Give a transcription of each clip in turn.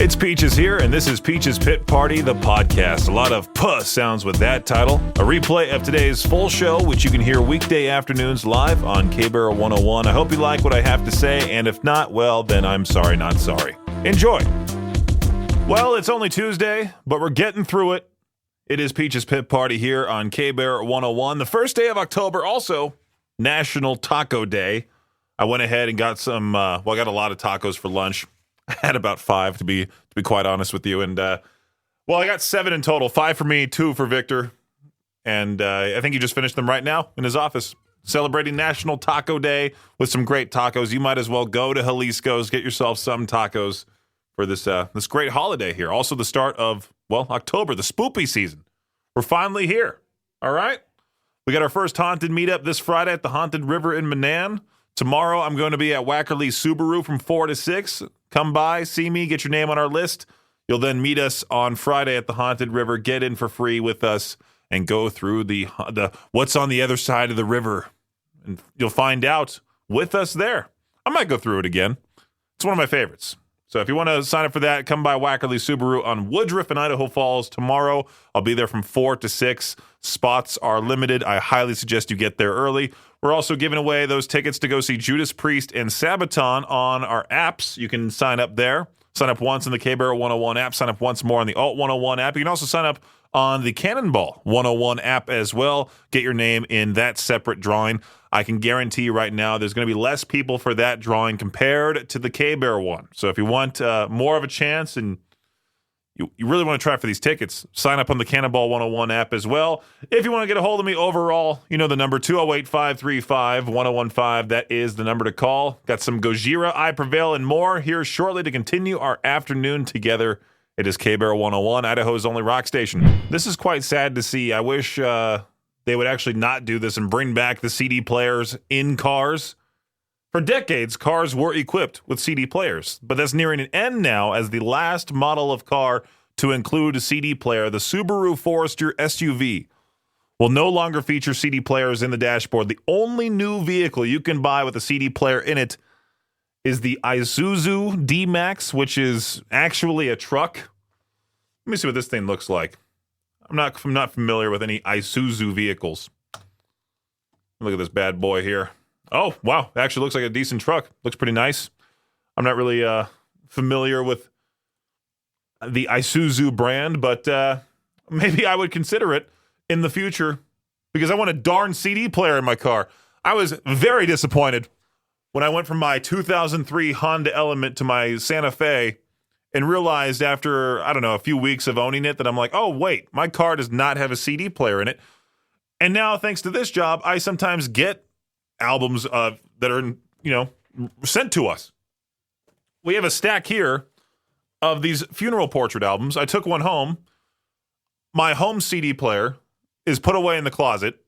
It's Peaches here, and this is Peaches Pit Party, the podcast. A lot of puh sounds with that title. A replay of today's full show, which you can hear weekday afternoons live on K-Barrel 101. I hope you like what I have to say, and if not, well, then I'm sorry, not sorry. Enjoy. Well, it's only Tuesday, but we're getting through it. It is Peaches Pit Party here on K-Barrel 101. The first day of October, also National Taco Day. I went ahead and got some, I got a lot of tacos for lunch. I had about 5 to be quite honest with you, and I got 7 in total. 5 for me, 2 for Victor, and I think he just finished them right now in his office, celebrating National Taco Day with some great tacos. You might as well go to Jalisco's, get yourself some tacos for this great holiday here. Also, the start of October, the spoopy season. We're finally here. All right, we got our first haunted meetup this Friday at the Haunted River in Manan. Tomorrow, I'm going to be at Wackerly Subaru from 4 to 6. Come by, see me, get your name on our list. You'll then meet us on Friday at the Haunted River. Get in for free with us and go through the what's on the other side of the river. And you'll find out with us there. I might go through it again. It's one of my favorites. So if you want to sign up for that, come by Wackerly Subaru on Woodruff in Idaho Falls tomorrow. I'll be there from 4 to 6. Spots are limited. I highly suggest you get there early. We're also giving away those tickets to go see Judas Priest and Sabaton on our apps. You can sign up there. Sign up once in the K-Barrel 101 app. Sign up once more on the Alt 101 app. You can also sign up on the Cannonball 101 app as well. Get your name in that separate drawing. I can guarantee you right now there's going to be less people for that drawing compared to the K-Barrel one. So if you want more of a chance and you really want to try for these tickets, sign up on the Cannonball 101 app as well. If you want to get a hold of me overall, you know the number, 208-535-1015. That is the number to call. Got some Gojira, I Prevail, and more here shortly to continue our afternoon together. It is K-Barrel 101, Idaho's only rock station. This is quite sad to see. I wish they would actually not do this and bring back the CD players in cars. For decades, cars were equipped with CD players, but that's nearing an end now as the last model of car to include a CD player, the Subaru Forester SUV, will no longer feature CD players in the dashboard. The only new vehicle you can buy with a CD player in it is the Isuzu D-Max, which is actually a truck. Let me see what this thing looks like. I'm not familiar with any Isuzu vehicles. Look at this bad boy here. Oh, wow. It actually looks like a decent truck. Looks pretty nice. I'm not really familiar with the Isuzu brand, but maybe I would consider it in the future because I want a darn CD player in my car. I was very disappointed when I went from my 2003 Honda Element to my Santa Fe and realized after, a few weeks of owning it that I'm like, oh, wait, my car does not have a CD player in it. And now, thanks to this job, I sometimes get albums that are, sent to us. We have a stack here of these funeral portrait albums. I took one home. My home CD player is put away in the closet.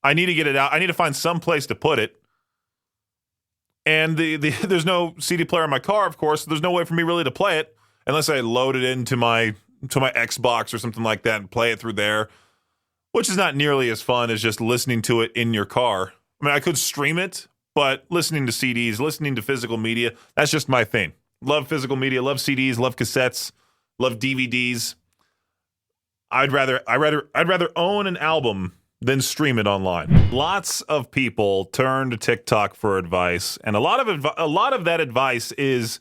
I need to get it out. I need to find some place to put it. And there's no CD player in my car, of course. So there's no way for me really to play it unless I load it into my Xbox or something like that and play it through there, which is not nearly as fun as just listening to it in your car. I mean, I could stream it, but listening to CDs, listening to physical media, that's just my thing. Love physical media, love CDs, love cassettes, love DVDs. I'd rather own an album than stream it online. Lots of people turn to TikTok for advice, and a lot of that advice is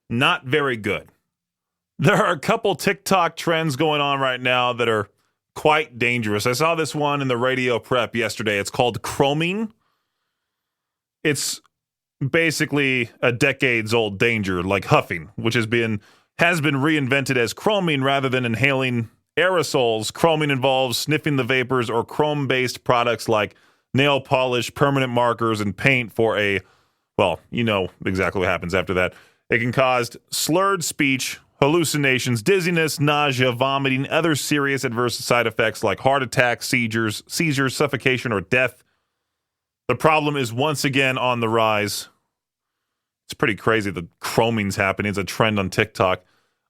not very good. There are a couple TikTok trends going on right now that are quite dangerous. I saw this one in the radio prep yesterday. It's called chroming. It's basically a decades-old danger, like huffing, which has been reinvented as chroming rather than inhaling aerosols. Chroming involves sniffing the vapors or chrome-based products like nail polish, permanent markers, and paint for you know exactly what happens after that. It can cause slurred speech, hallucinations, dizziness, nausea, vomiting, other serious adverse side effects like heart attacks, seizures, suffocation, or death. The problem is once again on the rise. It's pretty crazy that chroming's happening. It's a trend on TikTok.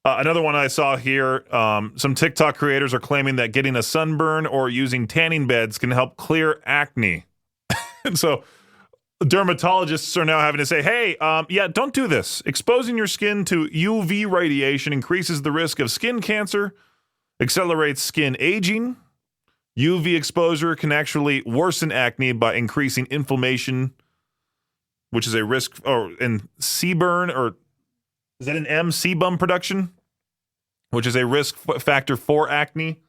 Another one I saw here, some TikTok creators are claiming that getting a sunburn or using tanning beds can help clear acne. And so dermatologists are now having to say, hey, yeah, don't do this. Exposing your skin to UV radiation increases the risk of skin cancer, accelerates skin aging. UV exposure can actually worsen acne by increasing inflammation, which is a risk, and sebum, or is that an M? Sebum production, which is a risk factor for acne.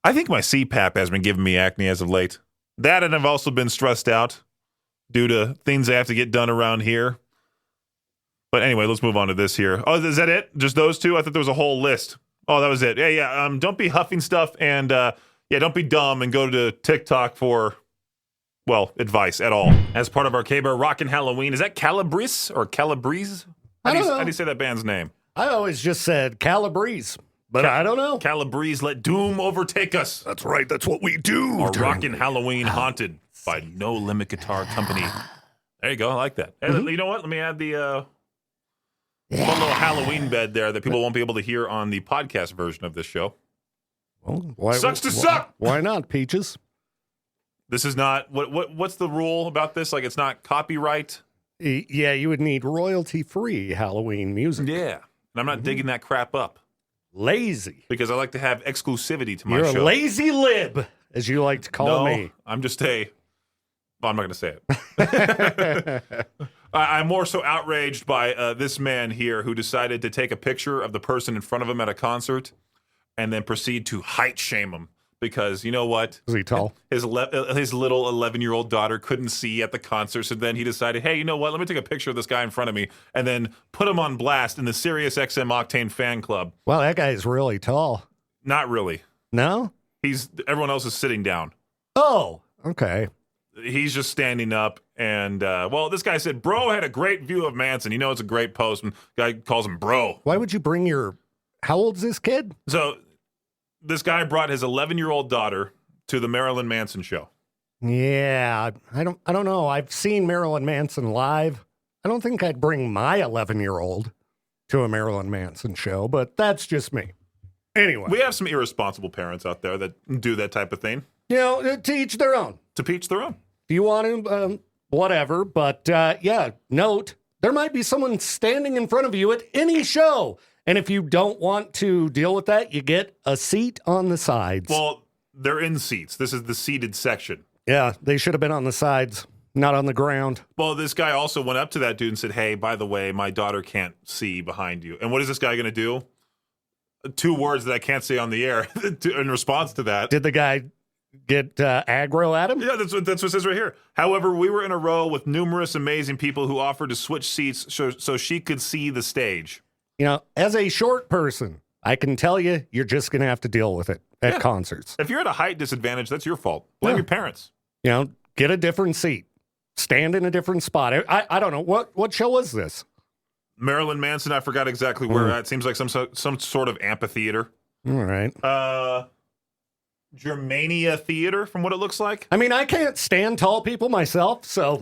I think my CPAP has been giving me acne as of late. That, and I've also been stressed out due to things I have to get done around here. But anyway, let's move on to this here. Oh, is that it? Just those two? I thought there was a whole list. Oh, that was it. Yeah. Don't be huffing stuff, and don't be dumb and go to TikTok for, well, advice at all. As part of our K-Bear Rockin' Halloween, is that Calabrese or Calabrese? I don't know. How do you say that band's name? I always just said Calabrese, but I don't know. Calabrese, let doom overtake us. That's right. That's what we do. Our Rockin' Halloween haunted by No Limit Guitar Company. There you go. I like that. Hey, you know what? Let me add the one little Halloween bed there that people won't be able to hear on the podcast version of this show. Well, Sucks to suck. Why not, Peaches? This is not what's the rule about this? Like, it's not copyright. Yeah, you would need royalty-free Halloween music. Yeah, and I'm not digging that crap up. Lazy. Because I like to have exclusivity to my You're show. a lazy lib, as you like to call me. I'm just a... Well, I'm not going to say it. I'm more so outraged by this man here who decided to take a picture of the person in front of him at a concert and then proceed to height shame him. Because you know what? Is he tall? His little 11-year-old daughter couldn't see at the concert, so then he decided, hey, you know what? Let me take a picture of this guy in front of me and then put him on blast in the Sirius XM Octane fan club. Well, that guy's really tall. Not really. No? Everyone else is sitting down. Oh, okay. He's just standing up, and this guy said, bro had a great view of Manson. You know, it's a great post, and guy calls him bro. Why would you bring how old's this kid? So this guy brought his 11-year-old daughter to the Marilyn Manson show. Yeah, I don't know. I've seen Marilyn Manson live. I don't think I'd bring my 11-year-old to a Marilyn Manson show, but that's just me. Anyway. We have some irresponsible parents out there that do that type of thing. You know, to each their own. To each their own. If you want to, whatever. But, note, there might be someone standing in front of you at any show. And if you don't want to deal with that, you get a seat on the sides. Well, they're in seats. This is the seated section. Yeah, they should have been on the sides, not on the ground. Well, this guy also went up to that dude and said, hey, by the way, my daughter can't see behind you. And what is this guy going to do? 2 words that I can't say on the air in response to that. Did the guy get aggro at him? Yeah, that's what it says right here. However, we were in a row with numerous amazing people who offered to switch seats so she could see the stage. You know, as a short person, I can tell you, you're just going to have to deal with it at concerts. If you're at a height disadvantage, that's your fault. Blame your parents. You know, get a different seat. Stand in a different spot. I don't know. What show was this? Marilyn Manson, I forgot exactly where. It seems like some sort of amphitheater. All right. Germania Theater, from what it looks like. I mean, I can't stand tall people myself, so.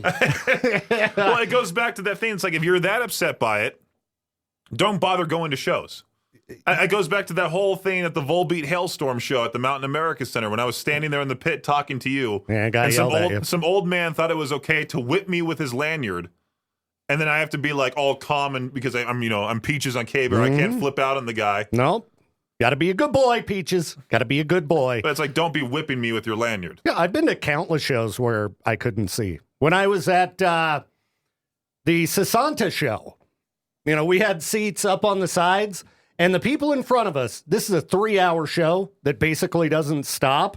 Well, it goes back to that thing. It's like, if you're that upset by it, don't bother going to shows. It goes back to that whole thing at the Volbeat Hailstorm show at the Mountain America Center when I was standing there in the pit talking to you. Yeah, I got yelled at you. Some old man thought it was okay to whip me with his lanyard. And then I have to be like all calm and because I'm Peaches on K-Bear. I can't flip out on the guy. Nope. Got to be a good boy, Peaches. Got to be a good boy. But it's like, don't be whipping me with your lanyard. Yeah, I've been to countless shows where I couldn't see. When I was at the Sasanta show, we had seats up on the sides, and the people in front of us, this is a 3-hour show that basically doesn't stop.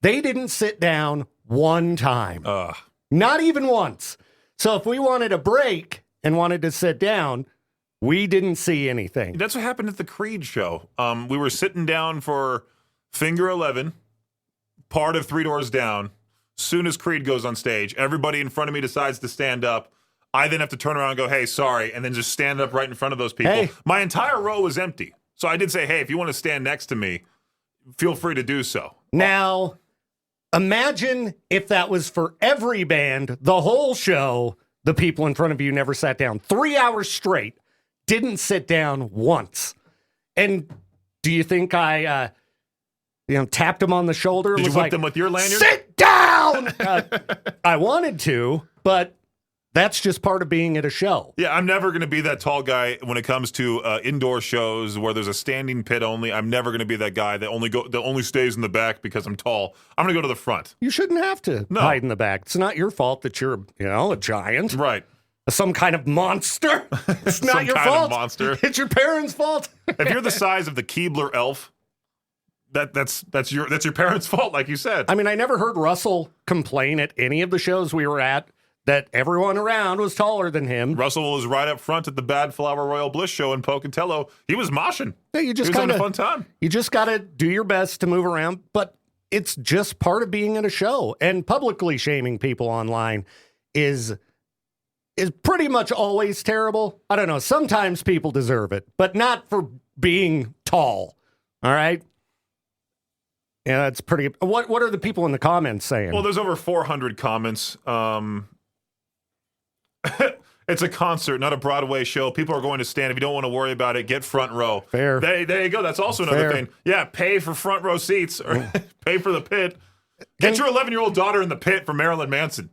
They didn't sit down one time. Not even once. So if we wanted a break and wanted to sit down, we didn't see anything. That's what happened at the Creed show. We were sitting down for Finger 11, part of Three Doors Down. Soon as Creed goes on stage, everybody in front of me decides to stand up. I then have to turn around and go, hey, sorry, and then just stand up right in front of those people. Hey. My entire row was empty. So I did say, hey, if you want to stand next to me, feel free to do so. Now, imagine if that was for every band, the whole show, the people in front of you never sat down. 3 hours straight, didn't sit down once. And do you think I tapped him on the shoulder. Did was you whip like, them with your lanyard? Sit down! I wanted to, but that's just part of being at a show. Yeah, I'm never going to be that tall guy when it comes to indoor shows where there's a standing pit only. I'm never going to be that guy that only stays in the back because I'm tall. I'm going to go to the front. You shouldn't have to hide in the back. It's not your fault that you're, a giant. Right. Some kind of monster. It's not Some your kind fault. of monster. It's your parents' fault. If you're the size of the Keebler elf, that's your parents' fault, like you said. I mean, I never heard Russell complain at any of the shows we were at that everyone around was taller than him. Russell was right up front at the Bad Flower Royal Bliss show in Pocatello. He was moshing. Yeah, he was having a fun time. You just got to do your best to move around, but it's just part of being at a show. And publicly shaming people online is pretty much always terrible. I don't know. Sometimes people deserve it, but not for being tall. All right? Yeah, that's pretty. What are the people in the comments saying? Well, there's over 400 comments. It's a concert, not a Broadway show. People are going to stand. If you don't want to worry about it, get front row. Fair. There you go. That's also another thing. Yeah, pay for front row seats or pay for the pit. Get your 11-year-old daughter in the pit for Marilyn Manson.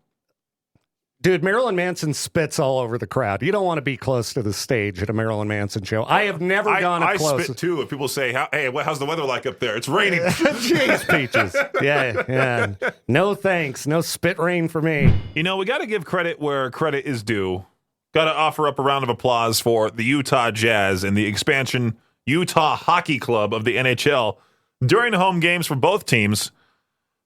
Dude, Marilyn Manson spits all over the crowd. You don't want to be close to the stage at a Marilyn Manson show. I have never gone up close. I spit too. If people say, "Hey, how's the weather like up there?" It's raining. Jeez, Peaches. Yeah. No thanks. No spit rain for me. We got to give credit where credit is due. Got to offer up a round of applause for the Utah Jazz and the expansion Utah Hockey Club of the NHL. During home games for both teams,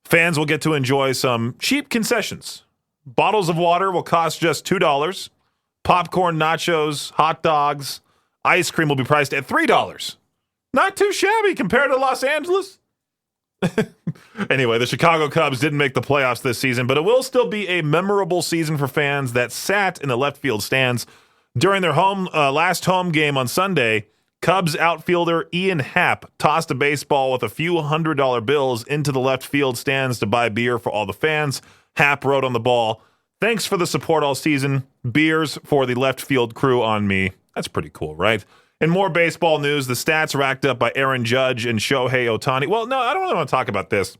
fans will get to enjoy some cheap concessions. Bottles of water will cost just $2. Popcorn, nachos, hot dogs, ice cream will be priced at $3. Not too shabby compared to Los Angeles. Anyway, the Chicago Cubs didn't make the playoffs this season, but it will still be a memorable season for fans that sat in the left field stands. During their last home game on Sunday, Cubs outfielder Ian Happ tossed a baseball with a few $100 bills into the left field stands to buy beer for all the fans. Happ wrote on the ball, "Thanks for the support all season. Beers for the left field crew on me." That's pretty cool, right? In more baseball news, the stats racked up by Aaron Judge and Shohei Ohtani. Well, no, I don't really want to talk about this.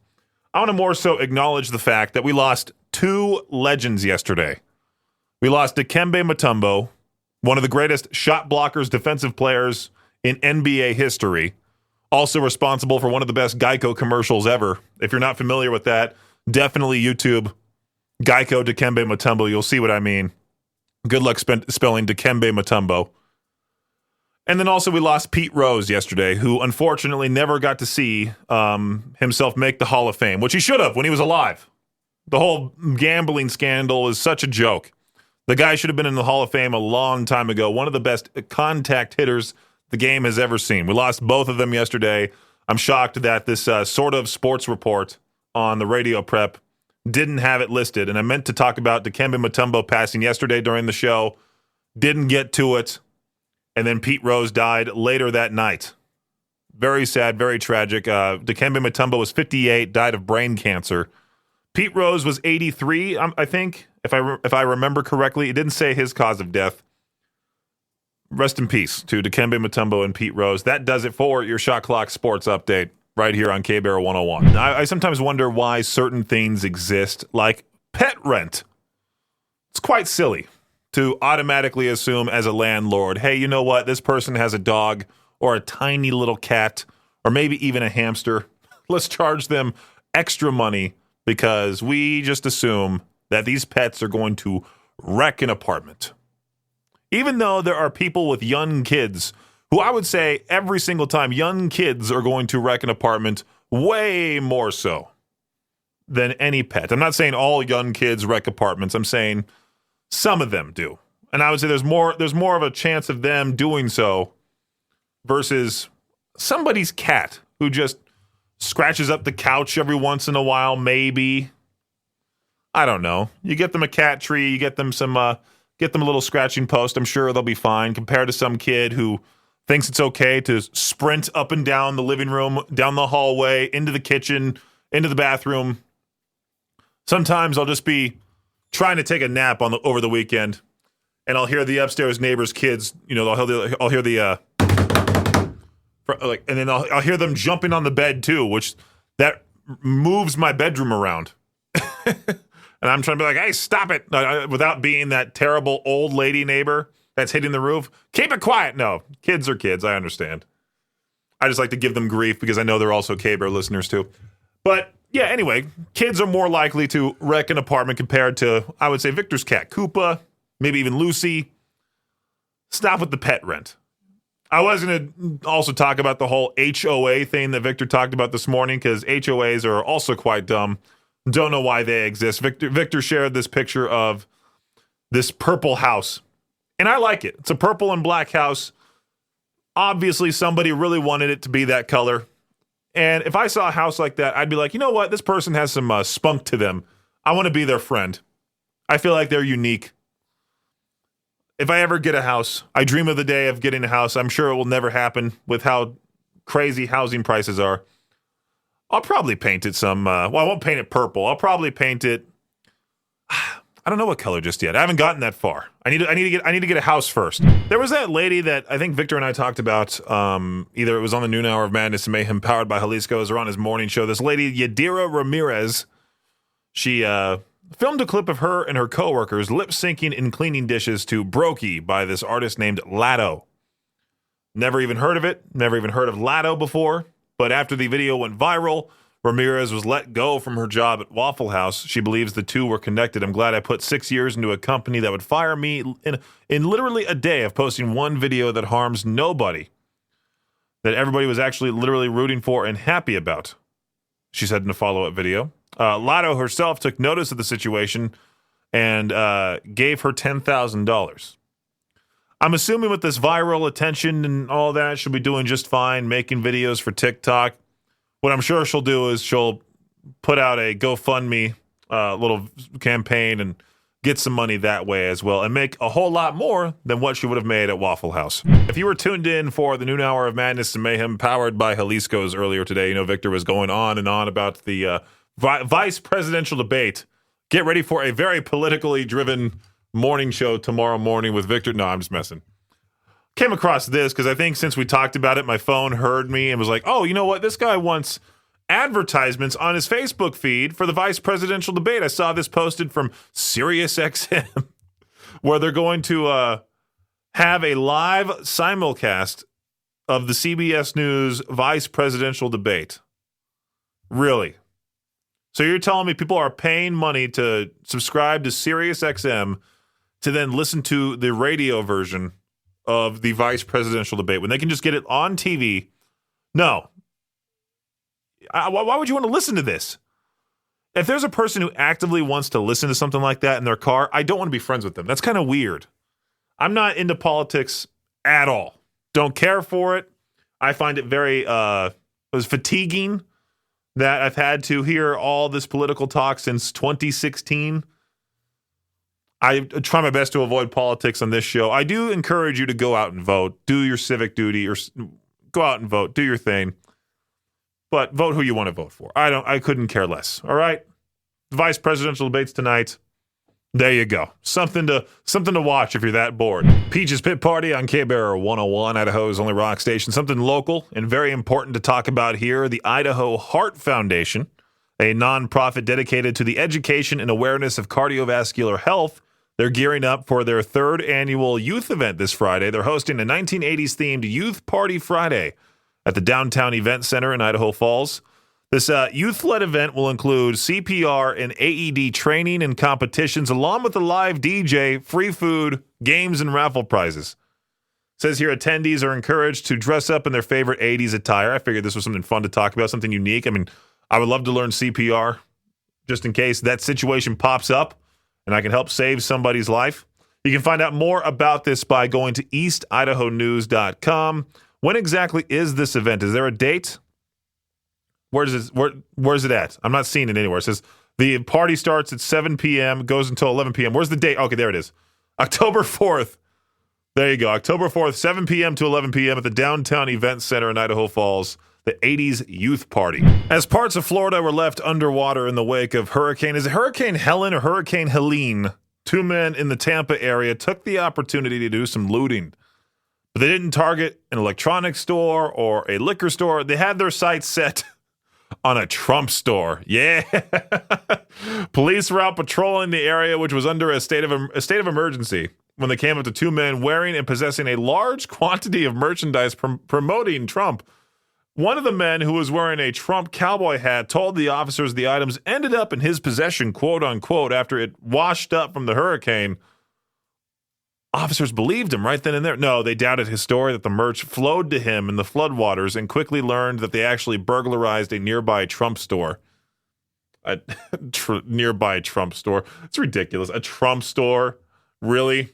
I want to more so acknowledge the fact that we lost two legends yesterday. We lost Dikembe Mutombo, one of the greatest shot blockers, defensive players in NBA history, also responsible for one of the best Geico commercials ever. If you're not familiar with that, definitely YouTube Geico Dikembe Mutombo. You'll see what I mean. Good luck spelling Dikembe Mutombo. And then also we lost Pete Rose yesterday, who unfortunately never got to see himself make the Hall of Fame, which he should have when he was alive. The whole gambling scandal was such a joke. The guy should have been in the Hall of Fame a long time ago. One of the best contact hitters the game has ever seen. We lost both of them yesterday. I'm shocked that this sort of sports report on the radio prep didn't have it listed. And I meant to talk about Dikembe Mutombo passing yesterday during the show. Didn't get to it. And then Pete Rose died later that night. Very sad, very tragic. Dikembe Mutombo was 58, died of brain cancer. Pete Rose was 83, I think, if I remember correctly. It didn't say his cause of death. Rest in peace to Dikembe Mutombo and Pete Rose. That does it for your Shot Clock Sports Update right here on K-Bear 101. I sometimes wonder why certain things exist, like pet rent. It's quite silly to automatically assume as a landlord, hey, you know what? This person has a dog or a tiny little cat or maybe even a hamster. Let's charge them extra money because we just assume that these pets are going to wreck an apartment. Even though there are people with young kids who I would say every single time young kids are going to wreck an apartment way more so than any pet. I'm not saying all young kids wreck apartments. I'm saying some of them do. And I would say there's more of a chance of them doing so versus somebody's cat who just scratches up the couch every once in a while, maybe. I don't know. You get them a cat tree, you get them a little scratching post. I'm sure they'll be fine compared to some kid who thinks it's okay to sprint up and down the living room, down the hallway, into the kitchen, into the bathroom. Sometimes I'll just be trying to take a nap over the weekend, and I'll hear the upstairs neighbors' kids. I'll hear and then I'll hear them jumping on the bed too, which that moves my bedroom around. And I'm trying to be like, hey, stop it, without being that terrible old lady neighbor that's hitting the roof. Keep it quiet. No, kids are kids. I understand. I just like to give them grief because I know they're also K-Bear listeners too. But yeah, anyway, kids are more likely to wreck an apartment compared to, I would say, Victor's cat, Koopa, maybe even Lucy. Stop with the pet rent. I was going to also talk about the whole HOA thing that Victor talked about this morning, because HOAs are also quite dumb. Don't know why they exist. Victor shared this picture of this purple house, and I like it. It's a purple and black house. Obviously, somebody really wanted it to be that color. And if I saw a house like that, I'd be like, you know what? This person has some spunk to them. I want to be their friend. I feel like they're unique. If I ever get a house, I dream of the day of getting a house. I'm sure it will never happen with how crazy housing prices are. I'll probably paint it some, I won't paint it purple. I'll probably paint it, I don't know what color just yet. I haven't gotten that far. I need to get a house first. There was that lady that I think Victor and I talked about, either it was on the noon hour of Madness and Mayhem powered by Jalisco's or on his morning show. This lady, Yadira Ramirez, she filmed a clip of her and her coworkers lip syncing and cleaning dishes to Brokey by this artist named Latto. Never even heard of it. Never even heard of Latto before. But after the video went viral, Ramirez was let go from her job at Waffle House. She believes the two were connected. I'm glad I put 6 years into a company that would fire me in literally a day of posting one video that harms nobody, that everybody was actually literally rooting for and happy about, she said in a follow-up video. Latto herself took notice of the situation and gave her $10,000. I'm assuming with this viral attention and all that, she'll be doing just fine, making videos for TikTok. What I'm sure she'll do is she'll put out a GoFundMe little campaign and get some money that way as well, and make a whole lot more than what she would have made at Waffle House. If you were tuned in for the noon hour of Madness and Mayhem powered by Jalisco's earlier today, you know Victor was going on and on about the vice presidential debate. Get ready for a very politically driven morning show tomorrow morning with Victor. No, I'm just messing. Came across this because I think since we talked about it, my phone heard me and was like, oh, you know what? This guy wants advertisements on his Facebook feed for the vice presidential debate. I saw this posted from SiriusXM where they're going to have a live simulcast of the CBS News vice presidential debate. Really? So you're telling me people are paying money to subscribe to SiriusXM to then listen to the radio version of the vice presidential debate when they can just get it on TV? No. Why would you want to listen to this? If there's a person who actively wants to listen to something like that in their car, I don't want to be friends with them. That's kind of weird. I'm not into politics at all. Don't care for it. I find it very fatiguing that I've had to hear all this political talk since 2016. I try my best to avoid politics on this show. I do encourage you to go out and vote. Do your civic duty, or go out and vote. Do your thing. But vote who you want to vote for. I couldn't care less. All right? Vice presidential debates tonight. There you go. Something to watch if you're that bored. Peach's Pit Party on K-Bear 101, Idaho's only rock station. Something local and very important to talk about here. The Idaho Heart Foundation, a nonprofit dedicated to the education and awareness of cardiovascular health. They're gearing up for their third annual youth event this Friday. They're hosting a 1980s-themed Youth Party Friday at the Downtown Event Center in Idaho Falls. This youth-led event will include CPR and AED training and competitions, along with a live DJ, free food, games, and raffle prizes. It says here attendees are encouraged to dress up in their favorite 80s attire. I figured this was something fun to talk about, something unique. I mean, I would love to learn CPR just in case that situation pops up and I can help save somebody's life. You can find out more about this by going to eastidahonews.com. When exactly is this event? Is there a date? Where's it at? I'm not seeing it anywhere. It says the party starts at 7 p.m., goes until 11 p.m. Where's the date? Okay, there it is. October 4th. There you go. October 4th, 7 p.m. to 11 p.m. at the Downtown Event Center in Idaho Falls, the 80s Youth Party. As parts of Florida were left underwater in the wake of Hurricane Helen or Hurricane Helene, two men in the Tampa area took the opportunity to do some looting. But they didn't target an electronics store or a liquor store. They had their sights set on a Trump store. Yeah. Police were out patrolling the area, which was under a state of emergency, when they came up to two men wearing and possessing a large quantity of merchandise promoting Trump. One of the men, who was wearing a Trump cowboy hat, told the officers the items ended up in his possession, quote unquote, after it washed up from the hurricane. Officers believed him right then and there. No, they doubted his story that the merch flowed to him in the floodwaters, and quickly learned that they actually burglarized a nearby Trump store. A nearby Trump store. It's ridiculous. A Trump store? Really?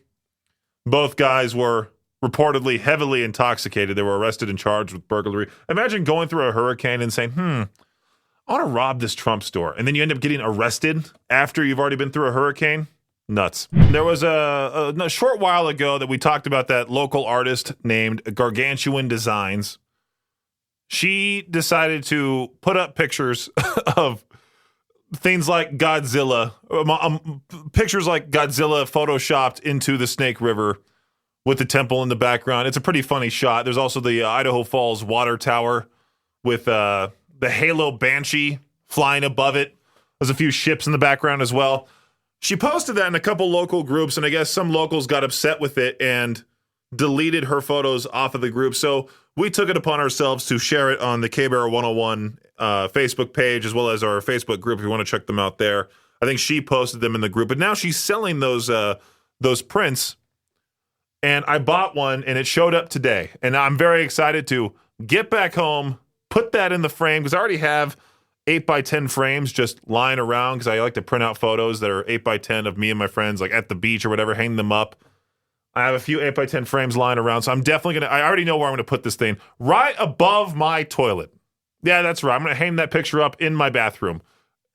Both guys were reportedly heavily intoxicated. They were arrested and charged with burglary. Imagine going through a hurricane and saying, I want to rob this Trump store. And then you end up getting arrested after you've already been through a hurricane. Nuts. There was a short while ago that we talked about that local artist named Gargantuan Designs. She decided to put up pictures of things like Godzilla, pictures like Godzilla photoshopped into the Snake River with the temple in the background. It's a pretty funny shot. There's also the Idaho Falls water tower with the Halo Banshee flying above it. There's a few ships in the background as well. She posted that in a couple local groups, and I guess some locals got upset with it and deleted her photos off of the group. So we took it upon ourselves to share it on the K-Bear 101 Facebook page, as well as our Facebook group if you want to check them out there. I think she posted them in the group, but now she's selling those prints, and I bought one, and it showed up today. And I'm very excited to get back home, put that in the frame, because I already have 8x10 frames just lying around, because I like to print out photos that are 8x10 of me and my friends, like at the beach or whatever, hang them up. I have a few 8x10 frames lying around, so I'm definitely going to, I already know where I'm going to put this thing, right above my toilet. Yeah, that's right. I'm going to hang that picture up in my bathroom,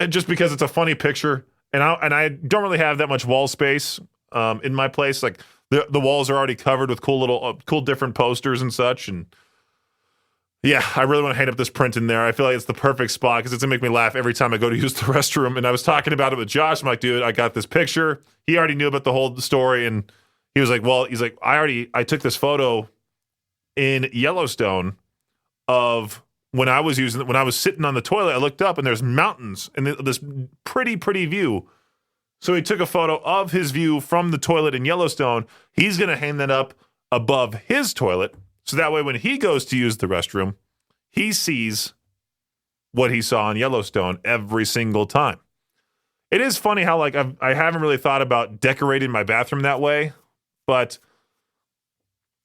and just because it's a funny picture, and I don't really have that much wall space in my place. Like the walls are already covered with cool different posters and such, and yeah, I really want to hang up this print in there. I feel like it's the perfect spot because it's going to make me laugh every time I go to use the restroom. And I was talking about it with Josh. I'm like, dude, I got this picture. He already knew about the whole story. And he was like, I took this photo in Yellowstone of when I was sitting on the toilet. I looked up and there's mountains and this pretty view. So he took a photo of his view from the toilet in Yellowstone. He's going to hang that up above his toilet. So that way, when he goes to use the restroom, he sees what he saw in Yellowstone every single time. It is funny how, like, I haven't really thought about decorating my bathroom that way, but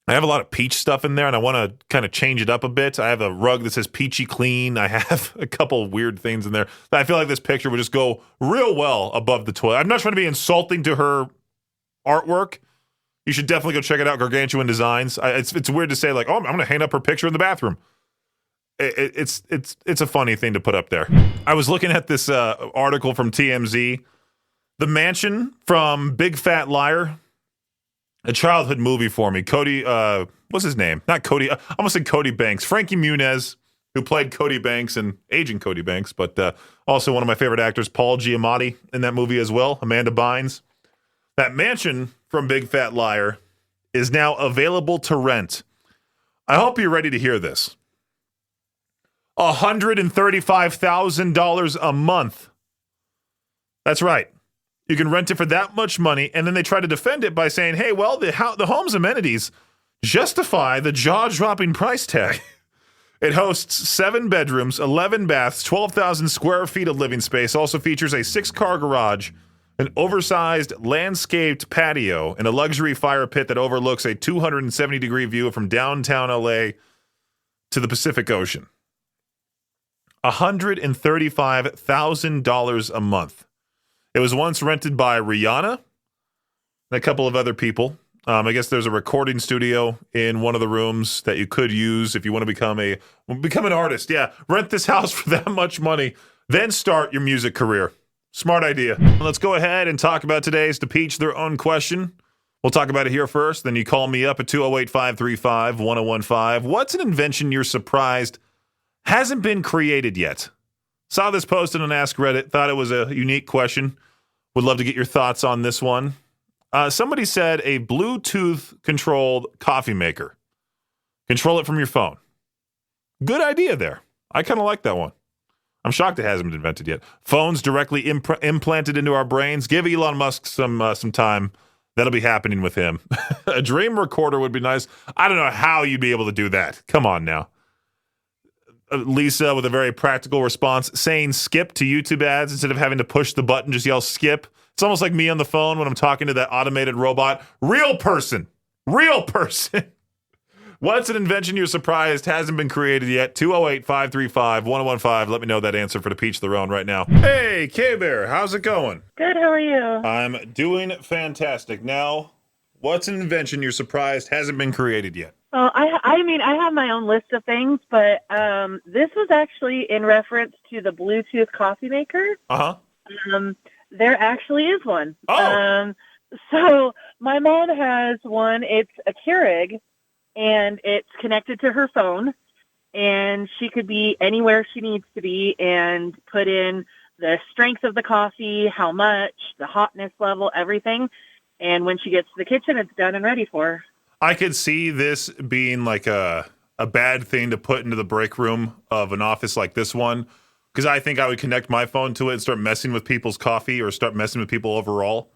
I have a lot of peach stuff in there, and I want to kind of change it up a bit. I have a rug that says peachy clean. I have a couple weird things in there. I feel like this picture would just go real well above the toilet. I'm not trying to be insulting to her artwork. You should definitely go check it out, Gargantuan Designs. It's weird to say, like, I'm going to hang up her picture in the bathroom. It's a funny thing to put up there. I was looking at this article from TMZ. The Mansion from Big Fat Liar, a childhood movie for me. Cody, what's his name? Not Cody. I almost said Cody Banks. Frankie Muniz, who played Cody Banks and aging Cody Banks, but also one of my favorite actors, Paul Giamatti, in that movie as well. Amanda Bynes. That mansion from Big Fat Liar is now available to rent. I hope you're ready to hear this. $135,000 a month. That's right. You can rent it for that much money, and then they try to defend it by saying, hey, well, the home's amenities justify the jaw-dropping price tag. It hosts 7 bedrooms, 11 baths, 12,000 square feet of living space, also features a 6-car garage, an oversized landscaped patio, and a luxury fire pit that overlooks a 270-degree view from downtown LA to the Pacific Ocean. $135,000 a month. It was once rented by Rihanna and a couple of other people. I guess there's a recording studio in one of the rooms that you could use if you want to become an artist. Yeah, rent this house for that much money, then start your music career. Smart idea. Let's go ahead and talk about today's To Peach Their Own question. We'll talk about it here first, then you call me up at 208-535-1015. What's an invention you're surprised hasn't been created yet? Saw this posted on Ask Reddit, thought it was a unique question. Would love to get your thoughts on this one. Somebody said a Bluetooth-controlled coffee maker. Control it from your phone. Good idea there. I kind of like that one. I'm shocked it hasn't been invented yet. Phones directly implanted into our brains. Give Elon Musk some time. That'll be happening with him. A dream recorder would be nice. I don't know how you'd be able to do that. Come on now. Lisa with a very practical response, saying skip to YouTube ads instead of having to push the button, just yell skip. It's almost like me on the phone when I'm talking to that automated robot. Real person. What's an invention you're surprised hasn't been created yet? 208-535-1015. Let me know that answer for the Peach Theron right now. Hey, K-Bear, how's it going? Good, how are you? I'm doing fantastic. Now, what's an invention you're surprised hasn't been created yet? Well, I mean, I have my own list of things, but this was actually in reference to the Bluetooth coffee maker. Uh-huh. There actually is one. Oh. So my mom has one. It's a Keurig, and it's connected to her phone, and she could be anywhere she needs to be and put in the strength of the coffee, how much, the hotness level, everything. And when she gets to the kitchen, it's done and ready for her. I could see this being like a bad thing to put into the break room of an office like this one, because I think I would connect my phone to it and start messing with people's coffee or start messing with people overall.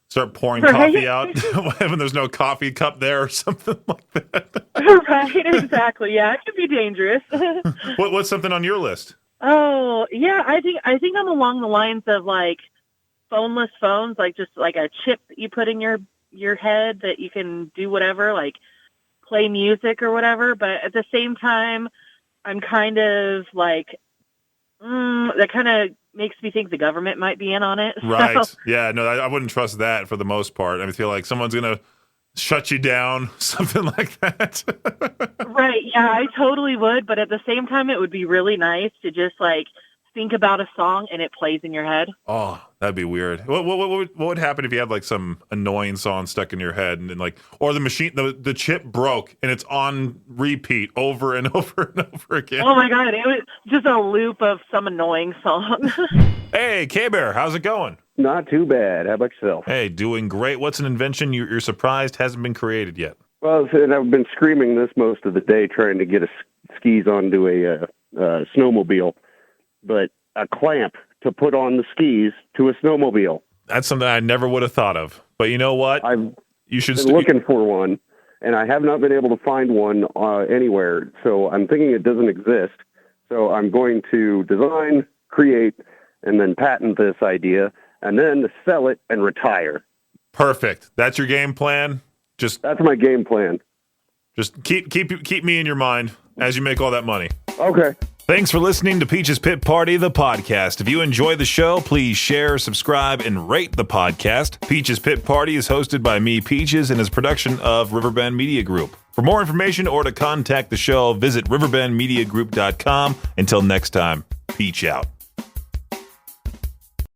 Start pouring coffee out when there's no coffee cup there or something like that. Right, exactly. Yeah, it could be dangerous. What's something on your list? Oh, yeah, I think I'm along the lines of like phoneless phones, like just like a chip that you put in your head that you can do whatever, like play music or whatever. But at the same time, I'm kind of like, that kind of makes me think the government might be in on it. Right. So, yeah, no, I wouldn't trust that for the most part. I feel like someone's going to shut you down, something like that. right. Yeah, I totally would. But at the same time, it would be really nice to just like think about a song and it plays in your head. Oh, that'd be weird. What would happen if you had like some annoying song stuck in your head and then like, or the machine, the chip broke and it's on repeat over and over and over again? Oh my God, it was just a loop of some annoying song. Hey, K-Bear, how's it going? Not too bad. How about yourself? Hey, doing great. What's an invention you're surprised hasn't been created yet? Well, and I've been screaming this most of the day trying to get skis onto a snowmobile, but a clamp to put on the skis to a snowmobile. That's something I never would have thought of. But you know what? You should been looking for one, and I have not been able to find one anywhere. So I'm thinking it doesn't exist. So I'm going to design, create, and then patent this idea, and then sell it and retire. Perfect. That's your game plan. That's my game plan. Just keep me in your mind as you make all that money. Okay. Thanks for listening to Peach's Pit Party, the podcast. If you enjoy the show, please share, subscribe, and rate the podcast. Peach's Pit Party is hosted by me, Peaches, and is a production of Riverbend Media Group. For more information or to contact the show, visit riverbendmediagroup.com. Until next time, Peach out.